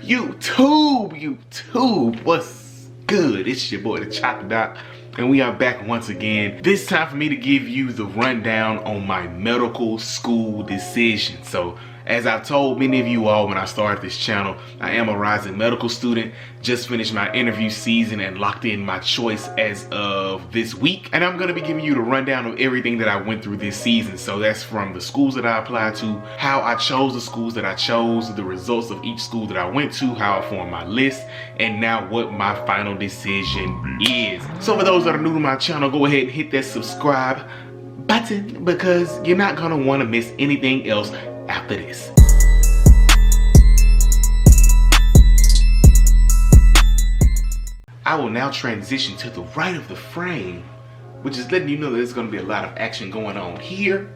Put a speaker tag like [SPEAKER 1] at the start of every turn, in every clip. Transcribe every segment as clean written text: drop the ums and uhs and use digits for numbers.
[SPEAKER 1] YouTube, what's good? It's your boy, TheChocDoc, and we are back once again. This time for me to give you the rundown on my medical school decision. So, as I've told many of you all when I started this channel, I am a rising medical student. Just finished my interview season and locked in my choice as of this week. And I'm gonna be giving you the rundown of everything that I went through this season. So that's from the schools that I applied to, how I chose the schools that I chose, the results of each school that I went to, how I formed my list, and now what my final decision is. So for those that are new to my channel, go ahead and hit that subscribe button because you're not gonna wanna miss anything else after this. I will now transition to the right of the frame, which is letting you know that there's going to be a lot of action going on here.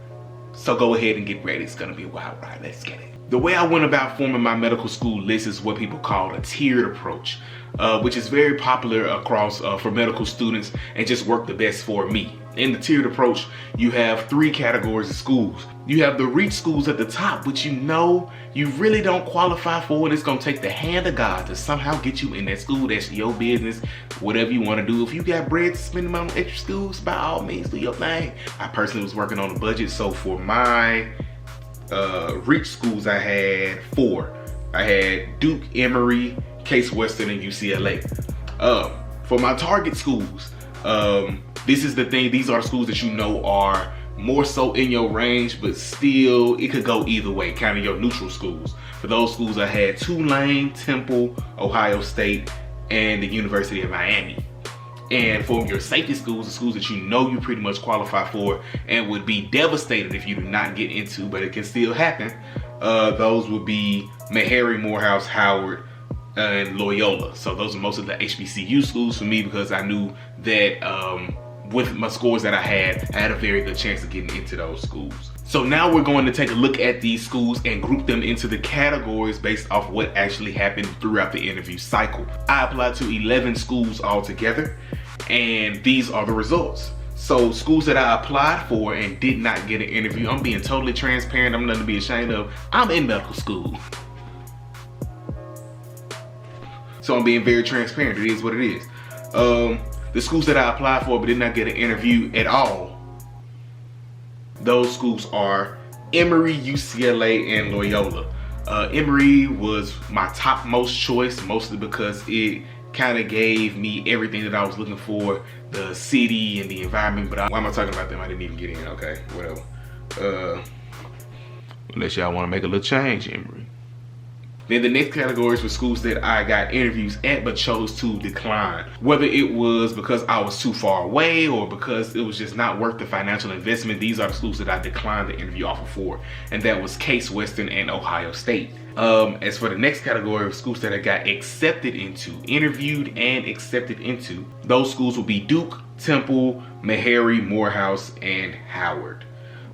[SPEAKER 1] So go ahead and get ready. It's going to be a wild ride. Let's get it. The way I went about forming my medical school list is what people call a tiered approach, which is very popular across for medical students and just worked the best for me. In the tiered approach, you have three categories of schools. You have the reach schools at the top, which you know you really don't qualify for, and it's gonna take the hand of God to somehow get you in that school. That's your business, whatever you wanna do. If you got bread to spend on extra schools, by all means, do your thing. I personally was working on a budget, so for my reach schools, I had four. I had Duke, Emory, Case Western, and UCLA. For my target schools, this is the thing, these are schools that you know are more so in your range, but still it could go either way, kind of your neutral schools. For those schools, I had Tulane, Temple, Ohio State, and the University of Miami. And for your safety schools, the schools that you know you pretty much qualify for and would be devastated if you do not get into, but it can still happen, those would be Meharry, Morehouse, Howard, and Loyola. So those are most of the HBCU schools for me because I knew that with my scores that I had a very good chance of getting into those schools. So now we're going to take a look at these schools and group them into the categories based off what actually happened throughout the interview cycle. I applied to 11 schools altogether, and these are the results. So schools that I applied for and did not get an interview, I'm being totally transparent, I'm nothing to be ashamed of. I'm in medical school. So I'm being very transparent, it is what it is. The schools that I applied for but did not get an interview at all, those schools are Emory, UCLA, and Loyola. Emory was my topmost choice, mostly because it kind of gave me everything that I was looking for, the city and the environment, but why am I talking about them? I didn't even get in, okay, whatever. Unless y'all want to make a little change, Emory. Then the next categories were schools that I got interviews at but chose to decline. Whether it was because I was too far away or because it was just not worth the financial investment, these are the schools that I declined the interview offer for. And that was Case Western and Ohio State. As for the next category of schools that I got accepted into, interviewed and accepted into, those schools will be Duke, Temple, Meharry, Morehouse, and Howard.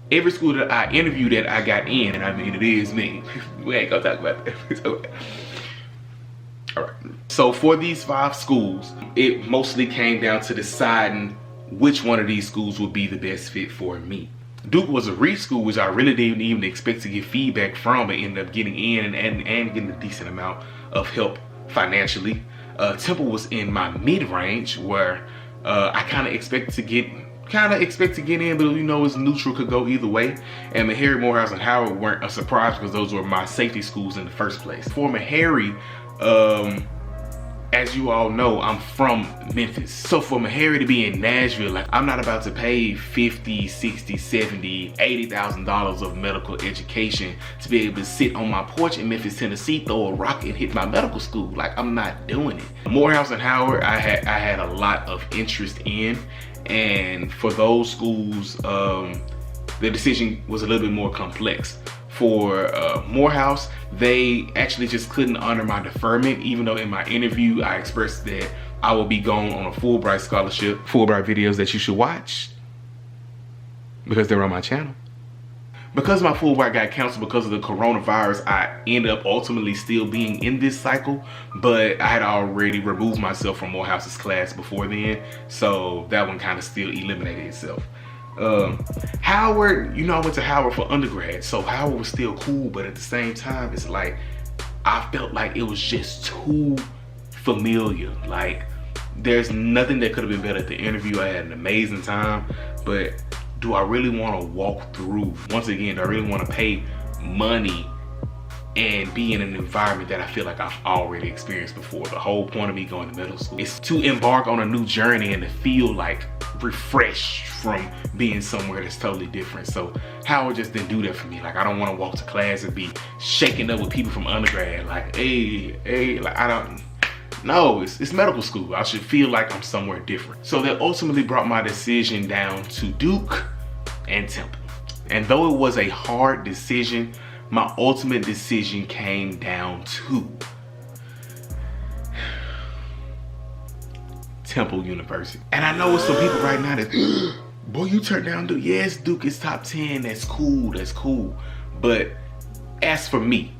[SPEAKER 1] Every school that I interviewed at, I got in, and I mean, it is me. We ain't gonna talk about that. Okay. All right. So for these 5 schools, it mostly came down to deciding which one of these schools would be the best fit for me. Duke was a reach school, which I really didn't even expect to get feedback from, but ended up getting in and getting a decent amount of help financially. Temple was in my mid-range where I kind of expect to get in, but you know, it's neutral, could go either way. And Meharry, Morehouse, and Howard weren't a surprise because those were my safety schools in the first place. For Meharry, as you all know, I'm from Memphis. So for Meharry to be in Nashville, like, I'm not about to pay $50, $60, $70, $80,000 of medical education to be able to sit on my porch in Memphis, Tennessee, throw a rock and hit my medical school. Like, I'm not doing it. Morehouse and Howard, I had a lot of interest in. And for those schools, the decision was a little bit more complex. For Morehouse, they actually just couldn't honor my deferment, even though in my interview I expressed that I will be going on a Fulbright scholarship. Fulbright videos that you should watch because they're on my channel. Because my Fulbright got canceled because of the coronavirus, I ended up ultimately still being in this cycle, but I had already removed myself from Morehouse's class before then, so that one kind of still eliminated itself. Howard, you know, I went to Howard for undergrad, so Howard was still cool, but at the same time, it's like, I felt like it was just too familiar. Like, there's nothing that could have been better at the interview. I had an amazing time, but do I really want to walk through, once again, do I really want to pay money and be in an environment that I feel like I've already experienced before? The whole point of me going to middle school is to embark on a new journey and to feel like refreshed from being somewhere that's totally different. So Howard just didn't do that for me. Like, I don't want to walk to class and be shaking up with people from undergrad. Like, hey, like, I don't. No, it's medical school. I should feel like I'm somewhere different. So that ultimately brought my decision down to Duke and Temple. And though it was a hard decision, my ultimate decision came down to Temple University. And I know some people right now that, boy, you turned down Duke. Yes, Duke is top 10. That's cool. But as for me,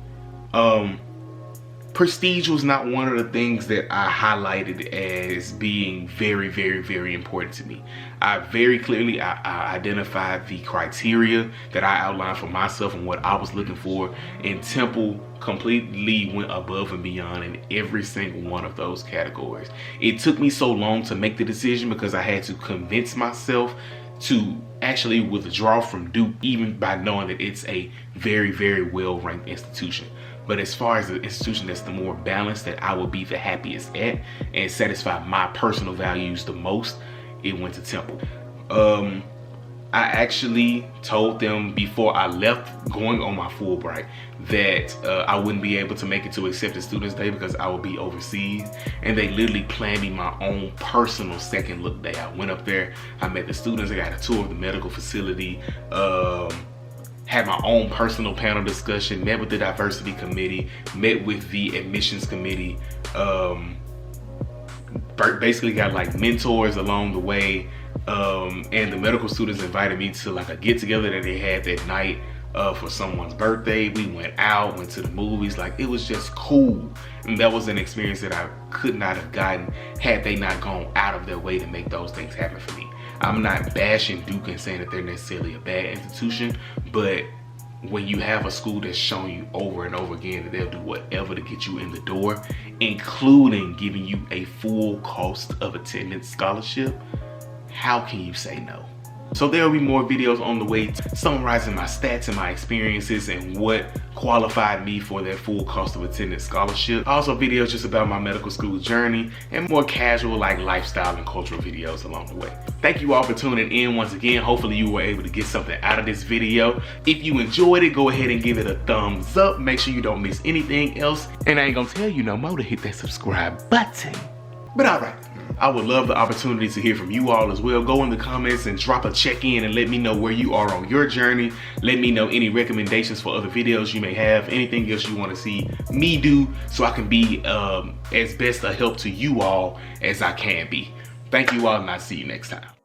[SPEAKER 1] prestige was not one of the things that I highlighted as being very, very, very important to me. I very clearly identified the criteria that I outlined for myself and what I was looking for, and Temple completely went above and beyond in every single one of those categories. It took me so long to make the decision because I had to convince myself to actually withdraw from Duke, even by knowing that it's a very, very well-ranked institution. But as far as the institution that's the more balanced, that I would be the happiest at and satisfy my personal values the most, it went to Temple. I actually told them before I left going on my Fulbright that I wouldn't be able to make it to Accepted Students Day because I would be overseas, and they literally planned me my own personal second look day. I went up there, I met the students, I got a tour of the medical facility, had my own personal panel discussion, met with the diversity committee, met with the admissions committee, basically got like mentors along the way, and the medical students invited me to like a get together that they had that night for someone's birthday. We went out, went to the movies. Like, it was just cool, and that was an experience that I could not have gotten had they not gone out of their way to make those things happen for me. I'm not bashing Duke and saying that they're necessarily a bad institution, but when you have a school that's shown you over and over again that they'll do whatever to get you in the door, including giving you a full cost of attendance scholarship, how can you say no? So there will be more videos on the way summarizing my stats and my experiences and what qualified me for that full cost of attendance scholarship. Also videos just about my medical school journey and more casual like lifestyle and cultural videos along the way. Thank you all for tuning in once again. Hopefully you were able to get something out of this video. If you enjoyed it, go ahead and give it a thumbs up. Make sure you don't miss anything else. And I ain't gonna tell you no more to hit that subscribe button. But all right. I would love the opportunity to hear from you all as well. Go in the comments and drop a check-in and let me know where you are on your journey. Let me know any recommendations for other videos you may have, anything else you want to see me do so I can be as best a help to you all as I can be. Thank you all, and I'll see you next time.